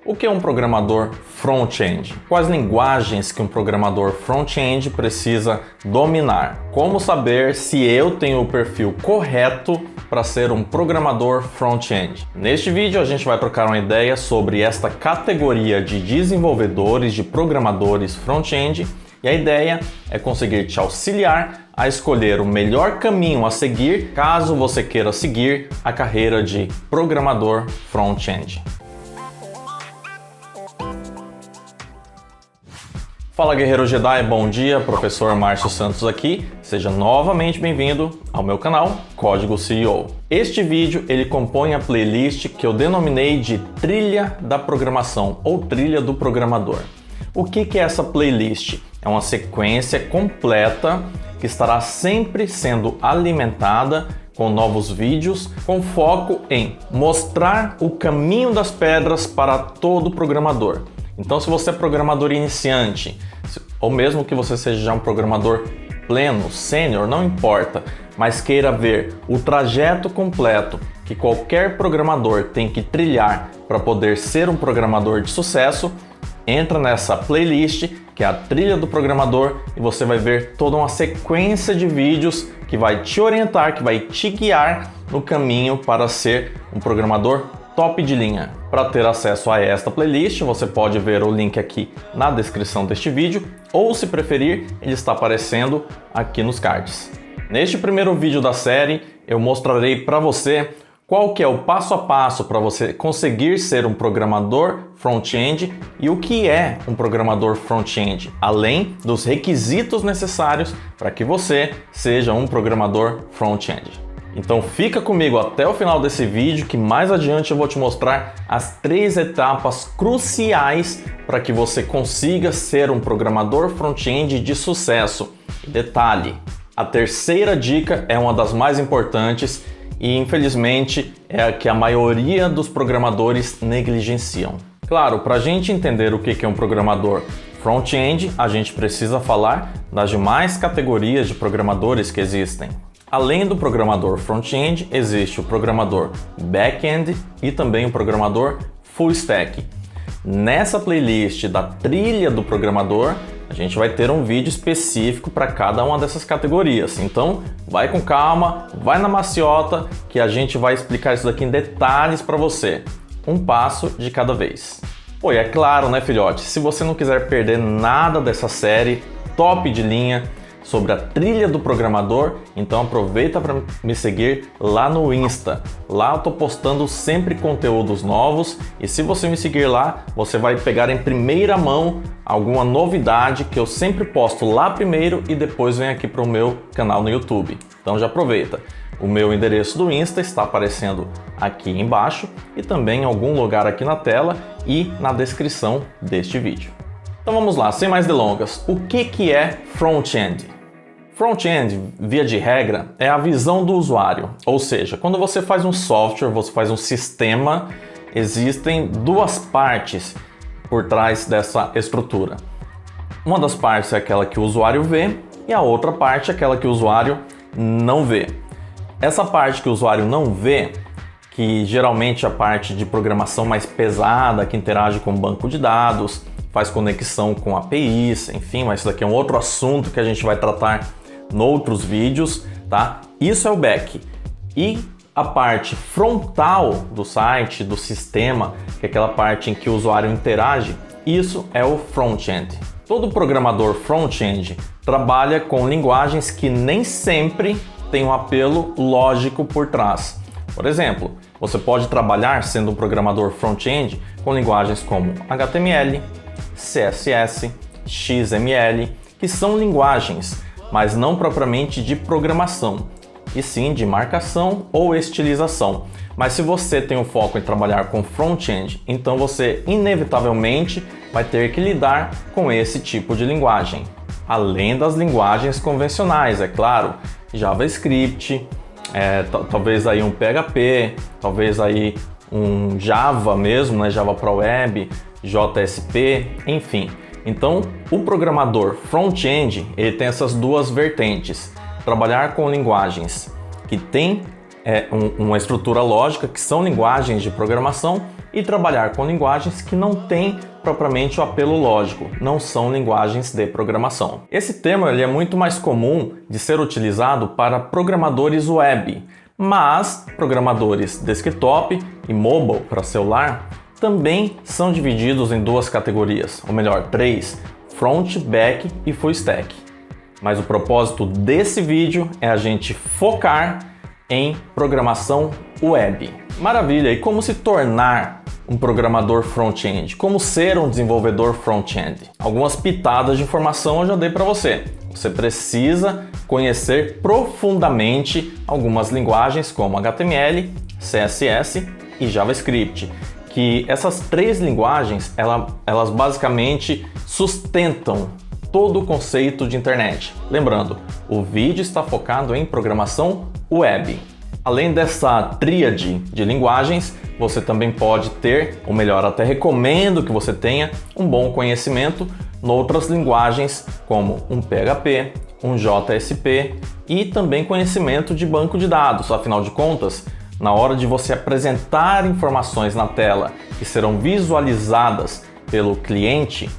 O que é um programador front-end? Quais linguagens que um programador front-end precisa dominar? Como saber se eu tenho o perfil correto para ser um programador front-end? Neste vídeo a gente vai trocar uma ideia sobre esta categoria de desenvolvedores, de programadores front-end, e a ideia é conseguir te auxiliar a escolher o melhor caminho a seguir caso você queira seguir a carreira de programador front-end. Fala Guerreiro Jedi, bom dia, professor Márcio Santos aqui, seja novamente bem-vindo ao meu canal Código CEO. Este vídeo ele compõe a playlist que eu denominei de Trilha da Programação ou Trilha do Programador. O que é essa playlist? É uma sequência completa que estará sempre sendo alimentada com novos vídeos com foco em mostrar o caminho das pedras para todo programador. Então, se você é programador iniciante, ou mesmo que você seja já um programador pleno, sênior, não importa, mas queira ver o trajeto completo que qualquer programador tem que trilhar para poder ser um programador de sucesso, entra nessa playlist que é a Trilha do Programador e você vai ver toda uma sequência de vídeos que vai te orientar, que vai te guiar no caminho para ser um programador top de linha. Para ter acesso a esta playlist, você pode ver o link aqui na descrição deste vídeo, ou se preferir, ele está aparecendo aqui nos cards. Neste primeiro vídeo da série, eu mostrarei para você qual que é o passo a passo para você conseguir ser um programador front-end e o que é um programador front-end, além dos requisitos necessários para que você seja um programador front-end. Então fica comigo até o final desse vídeo que mais adiante eu vou te mostrar as 3 etapas cruciais para que você consiga ser um programador front-end de sucesso. E detalhe, a terceira dica é uma das mais importantes e infelizmente é a que a maioria dos programadores negligenciam. Claro, para a gente entender o que é um programador front-end, a gente precisa falar das demais categorias de programadores que existem. Além do programador front-end, existe o programador back-end e também o programador full stack. Nessa playlist da Trilha do Programador, a gente vai ter um vídeo específico para cada uma dessas categorias. Então, vai com calma, vai na maciota, que a gente vai explicar isso daqui em detalhes para você. Um passo de cada vez. Pô, e é claro, né, filhote? Se você não quiser perder nada dessa série top de linha sobre a Trilha do Programador, então aproveita para me seguir lá no Insta. Lá eu tô postando sempre conteúdos novos e se você me seguir lá, você vai pegar em primeira mão alguma novidade que eu sempre posto lá primeiro e depois vem aqui para o meu canal no YouTube. Então já aproveita. O meu endereço do Insta está aparecendo aqui embaixo e também em algum lugar aqui na tela e na descrição deste vídeo. Então vamos lá, sem mais delongas. O que é front-end? Front-end, via de regra, é a visão do usuário. Ou seja, quando você faz um software, você faz um sistema, existem duas partes por trás dessa estrutura. Uma das partes é aquela que o usuário vê e a outra parte é aquela que o usuário não vê. Essa parte que o usuário não vê, que geralmente é a parte de programação mais pesada, que interage com o banco de dados, faz conexão com APIs, enfim, mas isso daqui é um outro assunto que a gente vai tratar em outros vídeos, tá? Isso é o back. E a parte frontal do site, do sistema, que é aquela parte em que o usuário interage, isso é o front-end. Todo programador front-end trabalha com linguagens que nem sempre têm um apelo lógico por trás. Por exemplo, você pode trabalhar sendo um programador front-end com linguagens como HTML, CSS, XML, que são linguagens, mas não propriamente de programação, e sim de marcação ou estilização. Mas se você tem o foco em trabalhar com front-end, então você inevitavelmente vai ter que lidar com esse tipo de linguagem. Além das linguagens convencionais, é claro, JavaScript, talvez aí um PHP, talvez aí um Java mesmo, né, Java Pro Web, JSP, enfim. Então, o programador front-end, ele tem essas duas vertentes. Trabalhar com linguagens que têm uma estrutura lógica, que são linguagens de programação, e trabalhar com linguagens que não têm propriamente o apelo lógico, não são linguagens de programação. Esse termo ele é muito mais comum de ser utilizado para programadores web, mas programadores desktop e mobile para celular também são divididos em duas categorias, ou melhor, três: front, back e full stack. Mas o propósito desse vídeo é a gente focar em programação web. Maravilha! E como se tornar um programador front-end? Como ser um desenvolvedor front-end? Algumas pitadas de informação eu já dei para você. Você precisa conhecer profundamente algumas linguagens como HTML, CSS e JavaScript, que essas três linguagens elas basicamente sustentam todo o conceito de internet. Lembrando, o vídeo está focado em programação web. Além dessa tríade de linguagens, você também pode ter, ou melhor, até recomendo que você tenha um bom conhecimento em outras linguagens como um PHP, um JSP e também conhecimento de banco de dados. Afinal de contas, na hora de você apresentar informações na tela que serão visualizadas pelo cliente,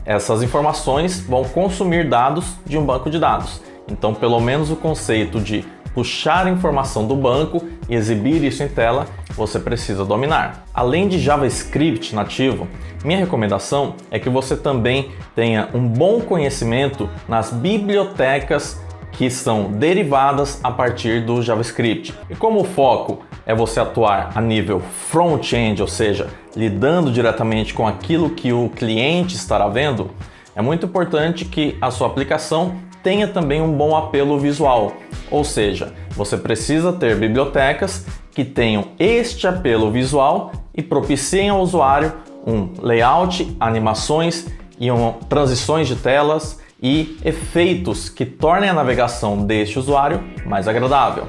essas informações vão consumir dados de um banco de dados. Então, pelo menos o conceito de puxar a informação do banco e exibir isso em tela, você precisa dominar. Além de JavaScript nativo, minha recomendação é que você também tenha um bom conhecimento nas bibliotecas que são derivadas a partir do JavaScript. E como o foco é você atuar a nível front-end, ou seja, lidando diretamente com aquilo que o cliente estará vendo, é muito importante que a sua aplicação tenha também um bom apelo visual. Ou seja, você precisa ter bibliotecas que tenham este apelo visual e propiciem ao usuário um layout, animações e transições de telas e efeitos que tornem a navegação deste usuário mais agradável.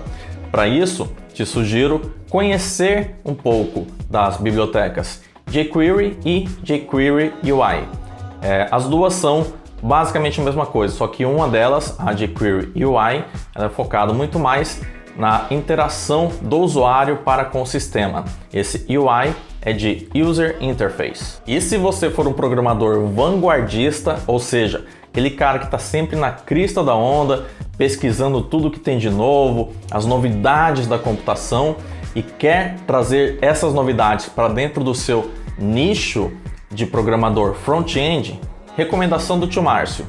Para isso, te sugiro conhecer um pouco das bibliotecas jQuery e jQuery UI. As duas são basicamente a mesma coisa, só que uma delas, a jQuery UI, ela é focada muito mais na interação do usuário para com o sistema. Esse UI é de User Interface. E se você for um programador vanguardista, ou seja, aquele cara que está sempre na crista da onda, pesquisando tudo que tem de novo, as novidades da computação, e quer trazer essas novidades para dentro do seu nicho de programador front-end, recomendação do tio Márcio: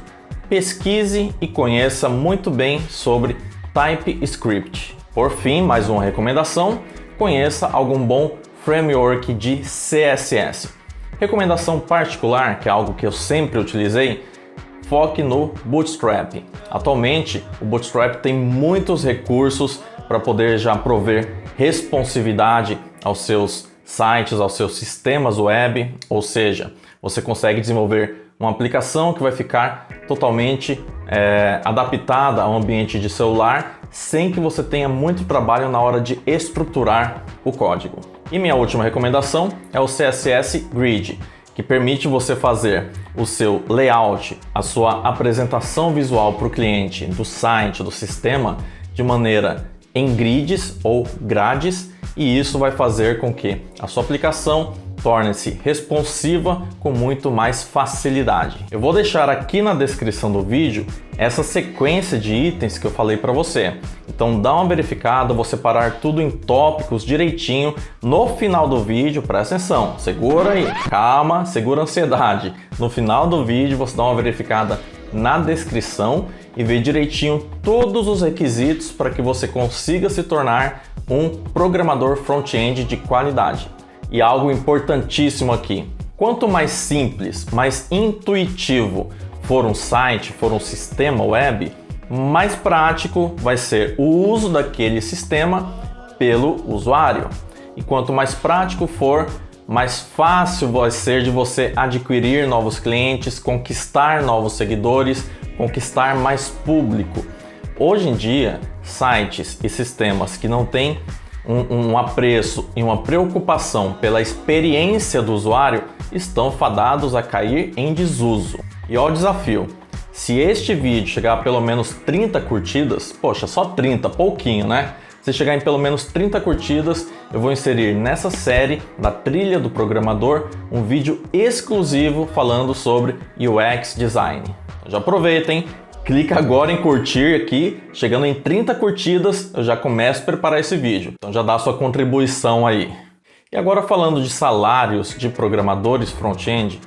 pesquise e conheça muito bem sobre TypeScript. Por fim, mais uma recomendação: conheça algum bom framework de CSS. Recomendação particular, que é algo que eu sempre utilizei: foque no Bootstrap. Atualmente, o Bootstrap tem muitos recursos para poder já prover responsividade aos seus sites, aos seus sistemas web, ou seja, você consegue desenvolver uma aplicação que vai ficar totalmente adaptada ao ambiente de celular, sem que você tenha muito trabalho na hora de estruturar o código. E minha última recomendação é o CSS Grid, que permite você fazer o seu layout, a sua apresentação visual para o cliente do site, do sistema, de maneira em grids ou grades, e isso vai fazer com que a sua aplicação torne-se responsiva com muito mais facilidade. Eu vou deixar aqui na descrição do vídeo essa sequência de itens que eu falei para você. Então dá uma verificada, vou separar tudo em tópicos direitinho no final do vídeo. Presta atenção, segura aí, calma, segura a ansiedade. No final do vídeo você dá uma verificada na descrição e vê direitinho todos os requisitos para que você consiga se tornar um programador front-end de qualidade. E algo importantíssimo aqui: quanto mais simples, mais intuitivo for um site, for um sistema web, mais prático vai ser o uso daquele sistema pelo usuário. E quanto mais prático for, mais fácil vai ser de você adquirir novos clientes, conquistar novos seguidores, conquistar mais público. Hoje em dia, sites e sistemas que não têm um apreço e uma preocupação pela experiência do usuário estão fadados a cair em desuso. E ó o desafio: se este vídeo chegar a pelo menos 30 curtidas, poxa, só 30, pouquinho, né? Se chegar em pelo menos 30 curtidas, eu vou inserir nessa série da Trilha do Programador um vídeo exclusivo falando sobre UX Design. Então já aproveitem, clica agora em curtir aqui, chegando em 30 curtidas eu já começo a preparar esse vídeo. Então já dá a sua contribuição aí. E agora falando de salários de programadores front-end,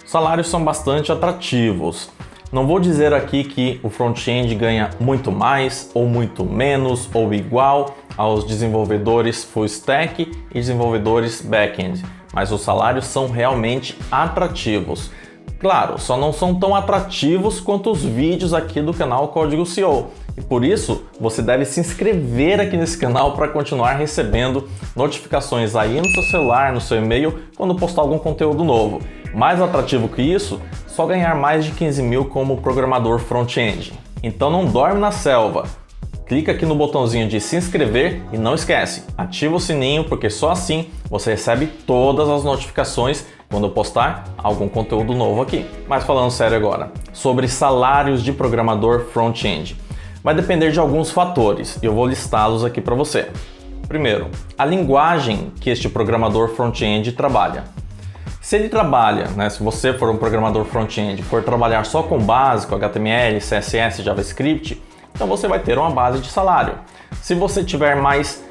os salários são bastante atrativos. Não vou dizer aqui que o front-end ganha muito mais, ou muito menos, ou igual aos desenvolvedores full stack e desenvolvedores back-end, mas os salários são realmente atrativos. Claro, só não são tão atrativos quanto os vídeos aqui do canal Código CEO. E por isso, você deve se inscrever aqui nesse canal para continuar recebendo notificações aí no seu celular, no seu e-mail, quando postar algum conteúdo novo. Mais atrativo que isso, só ganhar mais de 15 mil como programador front-end. Então não dorme na selva. Clica aqui no botãozinho de se inscrever e não esquece, ativa o sininho porque só assim você recebe todas as notificações quando eu postar algum conteúdo novo aqui. Mas falando sério agora, sobre salários de programador front-end. Vai depender de alguns fatores e eu vou listá-los aqui para você. Primeiro, a linguagem que este programador front-end trabalha. Se ele trabalha, se você for um programador front-end, for trabalhar só com básico, HTML, CSS, JavaScript, então você vai ter uma base de salário. Se você tiver mais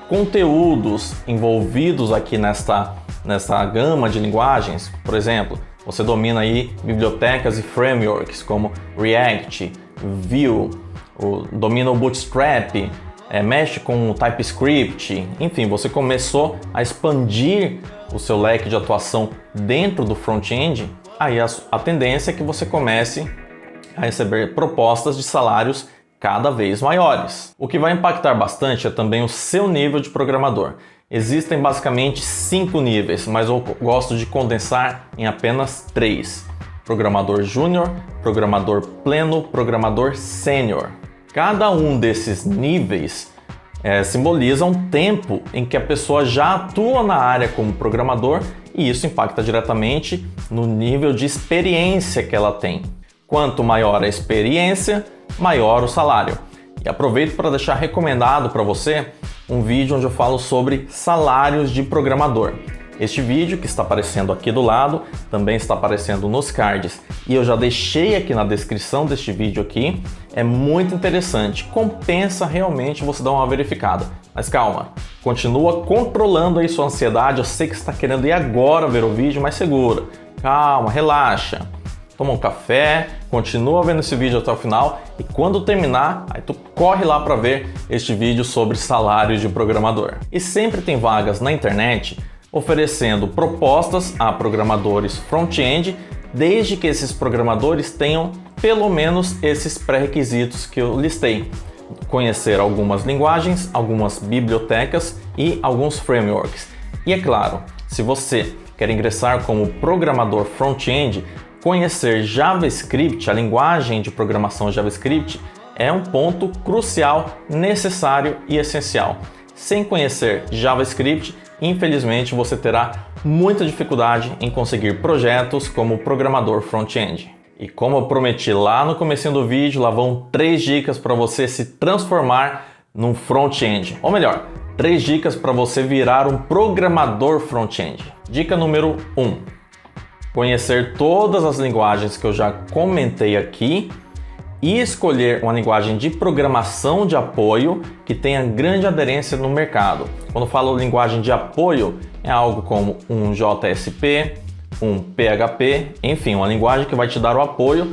conteúdos envolvidos aqui nessa gama de linguagens, por exemplo, você domina aí bibliotecas e frameworks como React, Vue, domina o Bootstrap, mexe com o TypeScript, enfim, você começou a expandir o seu leque de atuação dentro do front-end, aí a tendência é que você comece a receber propostas de salários cada vez maiores. O que vai impactar bastante é também o seu nível de programador. Existem basicamente 5 níveis, mas eu gosto de condensar em apenas 3. Programador júnior, programador pleno, programador sênior. Cada um desses níveis simboliza um tempo em que a pessoa já atua na área como programador e isso impacta diretamente no nível de experiência que ela tem. Quanto maior a experiência, maior o salário. E aproveito para deixar recomendado para você um vídeo onde eu falo sobre salários de programador. Este vídeo que está aparecendo aqui do lado, também está aparecendo nos cards e eu já deixei aqui na descrição deste vídeo aqui, é muito interessante, compensa realmente você dar uma verificada. Mas calma, continua controlando aí sua ansiedade, eu sei que você está querendo ir agora ver o vídeo, mas segura, calma, relaxa. Toma um café, continua vendo esse vídeo até o final e quando terminar, aí tu corre lá para ver este vídeo sobre salários de programador. E sempre tem vagas na internet oferecendo propostas a programadores front-end, desde que esses programadores tenham pelo menos esses pré-requisitos que eu listei. Conhecer algumas linguagens, algumas bibliotecas e alguns frameworks. E é claro, se você quer ingressar como programador front-end, conhecer JavaScript, a linguagem de programação JavaScript, é um ponto crucial, necessário e essencial. Sem conhecer JavaScript, infelizmente você terá muita dificuldade em conseguir projetos como programador front-end. E como eu prometi lá no comecinho do vídeo, lá vão 3 dicas para você se transformar num front-end. Ou melhor, 3 dicas para você virar um programador front-end. Dica número 1. Conhecer todas as linguagens que eu já comentei aqui e escolher uma linguagem de programação de apoio que tenha grande aderência no mercado. Quando falo linguagem de apoio, é algo como um JSP, um PHP, enfim, uma linguagem que vai te dar o apoio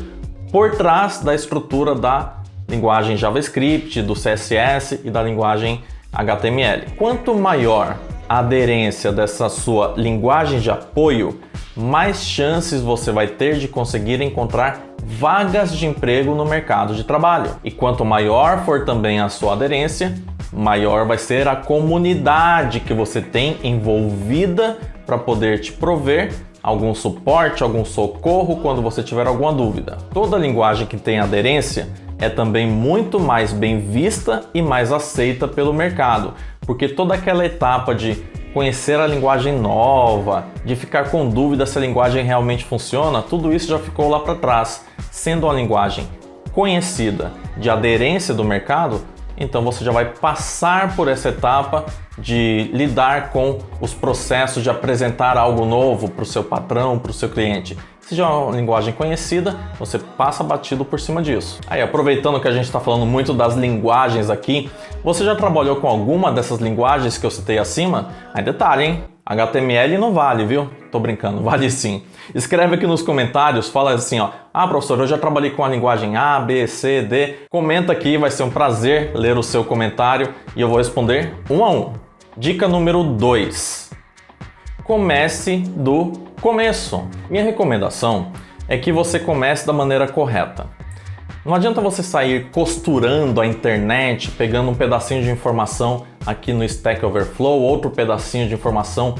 por trás da estrutura da linguagem JavaScript, do CSS e da linguagem HTML. Quanto maior a aderência dessa sua linguagem de apoio, mais chances você vai ter de conseguir encontrar vagas de emprego no mercado de trabalho. E quanto maior for também a sua aderência, maior vai ser a comunidade que você tem envolvida para poder te prover algum suporte, algum socorro quando você tiver alguma dúvida. Toda linguagem que tem aderência é também muito mais bem vista e mais aceita pelo mercado, porque toda aquela etapa de conhecer a linguagem nova, de ficar com dúvida se a linguagem realmente funciona, tudo isso já ficou lá para trás. Sendo uma linguagem conhecida, de aderência do mercado, então você já vai passar por essa etapa de lidar com os processos de apresentar algo novo para o seu patrão, para o seu cliente. Se já é uma linguagem conhecida, você passa batido por cima disso. Aí, aproveitando que a gente está falando muito das linguagens aqui, você já trabalhou com alguma dessas linguagens que eu citei acima? Aí, detalhe, hein? HTML não vale, viu? Tô brincando, vale sim. Escreve aqui nos comentários, fala assim, ó. Ah, professor, eu já trabalhei com a linguagem A, B, C, D. Comenta aqui, vai ser um prazer ler o seu comentário e eu vou responder um a um. Dica número 2. Comece do começo. Minha recomendação é que você comece da maneira correta. Não adianta você sair costurando a internet, pegando um pedacinho de informação aqui no Stack Overflow, outro pedacinho de informação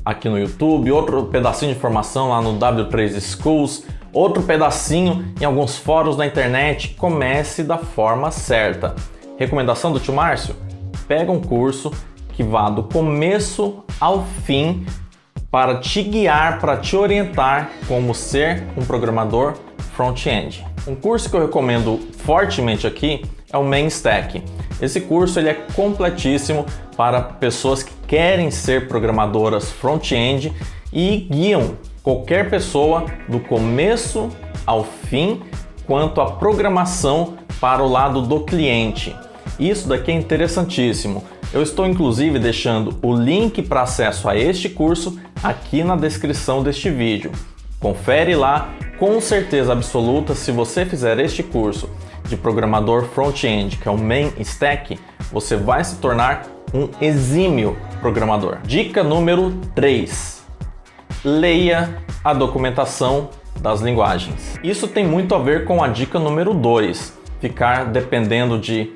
aqui no YouTube, outro pedacinho de informação lá no W3 Schools, outro pedacinho em alguns fóruns da internet. Comece da forma certa. Recomendação do tio Márcio? Pega um curso que vá do começo ao fim para te guiar, para te orientar como ser um programador front-end. Um curso que eu recomendo fortemente aqui é o Main Stack. Esse curso ele é completíssimo para pessoas que querem ser programadoras front-end e guiam qualquer pessoa do começo ao fim quanto à programação para o lado do cliente. Isso daqui é interessantíssimo. Eu estou inclusive deixando o link para acesso a este curso aqui na descrição deste vídeo. Confere lá, com certeza absoluta, se você fizer este curso de programador front-end, que é o Main Stack, você vai se tornar um exímio programador. Dica número 3. Leia a documentação das linguagens. Isso tem muito a ver com a dica número 2. Ficar dependendo de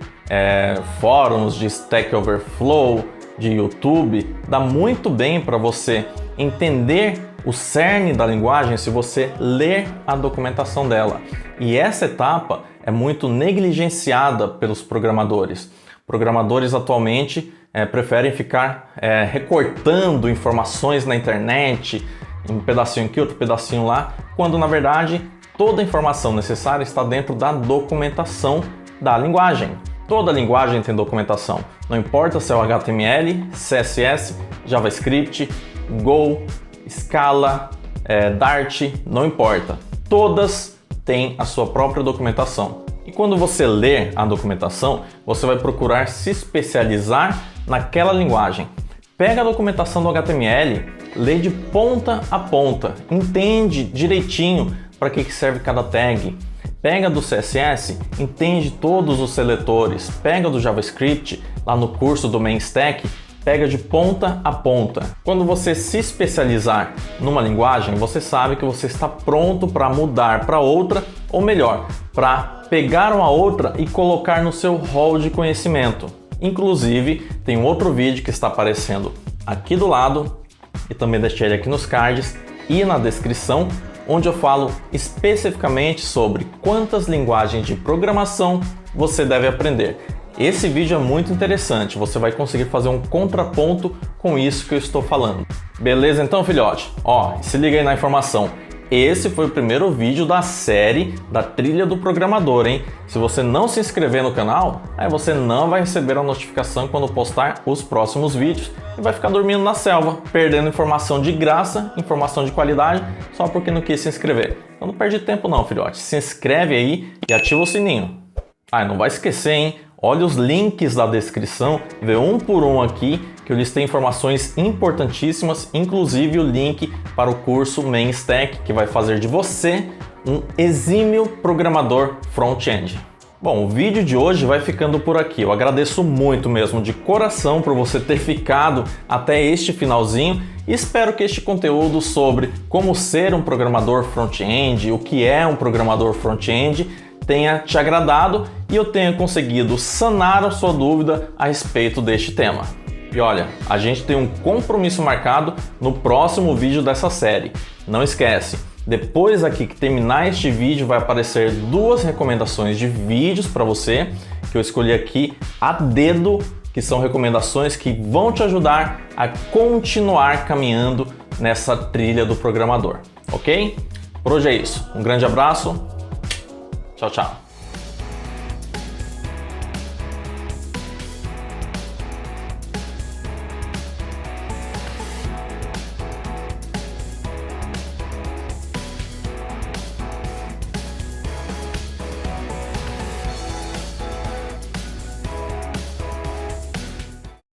fóruns, de Stack Overflow, de YouTube, dá muito bem para você entender o cerne da linguagem se você ler a documentação dela. E essa etapa é muito negligenciada pelos programadores. Programadores atualmente preferem ficar recortando informações na internet, um pedacinho aqui, outro pedacinho lá, quando na verdade toda a informação necessária está dentro da documentação da linguagem. Toda linguagem tem documentação, não importa se é o HTML, CSS, JavaScript, Go, Scala, Dart, não importa. Todas têm a sua própria documentação. E quando você ler a documentação, você vai procurar se especializar naquela linguagem. Pega a documentação do HTML, lê de ponta a ponta, entende direitinho para que serve cada tag. Pega do CSS, entende todos os seletores. Pega do JavaScript, lá no curso do Main Stack, pega de ponta a ponta. Quando você se especializar numa linguagem, você sabe que você está pronto para mudar para outra, ou melhor, para pegar uma outra e colocar no seu hall de conhecimento. Inclusive, tem um outro vídeo que está aparecendo aqui do lado, e também deixei ele aqui nos cards e na descrição, onde eu falo especificamente sobre quantas linguagens de programação você deve aprender. Esse vídeo é muito interessante, você vai conseguir fazer um contraponto com isso que eu estou falando. Beleza então, filhote? Ó, se liga aí na informação. Esse foi o primeiro vídeo da série da Trilha do Programador, hein? Se você não se inscrever no canal, aí você não vai receber a notificação quando postar os próximos vídeos e vai ficar dormindo na selva, perdendo informação de graça, informação de qualidade, só porque não quis se inscrever. Então não perde tempo não, filhote. Se inscreve aí e ativa o sininho. Ah, não vai esquecer, hein? Olha os links da descrição, vê um por um aqui, que eu listei informações importantíssimas, inclusive o link para o curso Main Stack, que vai fazer de você um exímio programador front-end. Bom, o vídeo de hoje vai ficando por aqui. Eu agradeço muito mesmo, de coração, por você ter ficado até este finalzinho. E espero que este conteúdo sobre como ser um programador front-end, o que é um programador front-end, tenha te agradado e eu tenha conseguido sanar a sua dúvida a respeito deste tema. E olha, a gente tem um compromisso marcado no próximo vídeo dessa série. Não esquece, depois aqui que terminar este vídeo vai aparecer 2 recomendações de vídeos para você, que eu escolhi aqui a dedo, que são recomendações que vão te ajudar a continuar caminhando nessa trilha do programador, ok? Por hoje é isso. Um grande abraço. Tchau, tchau.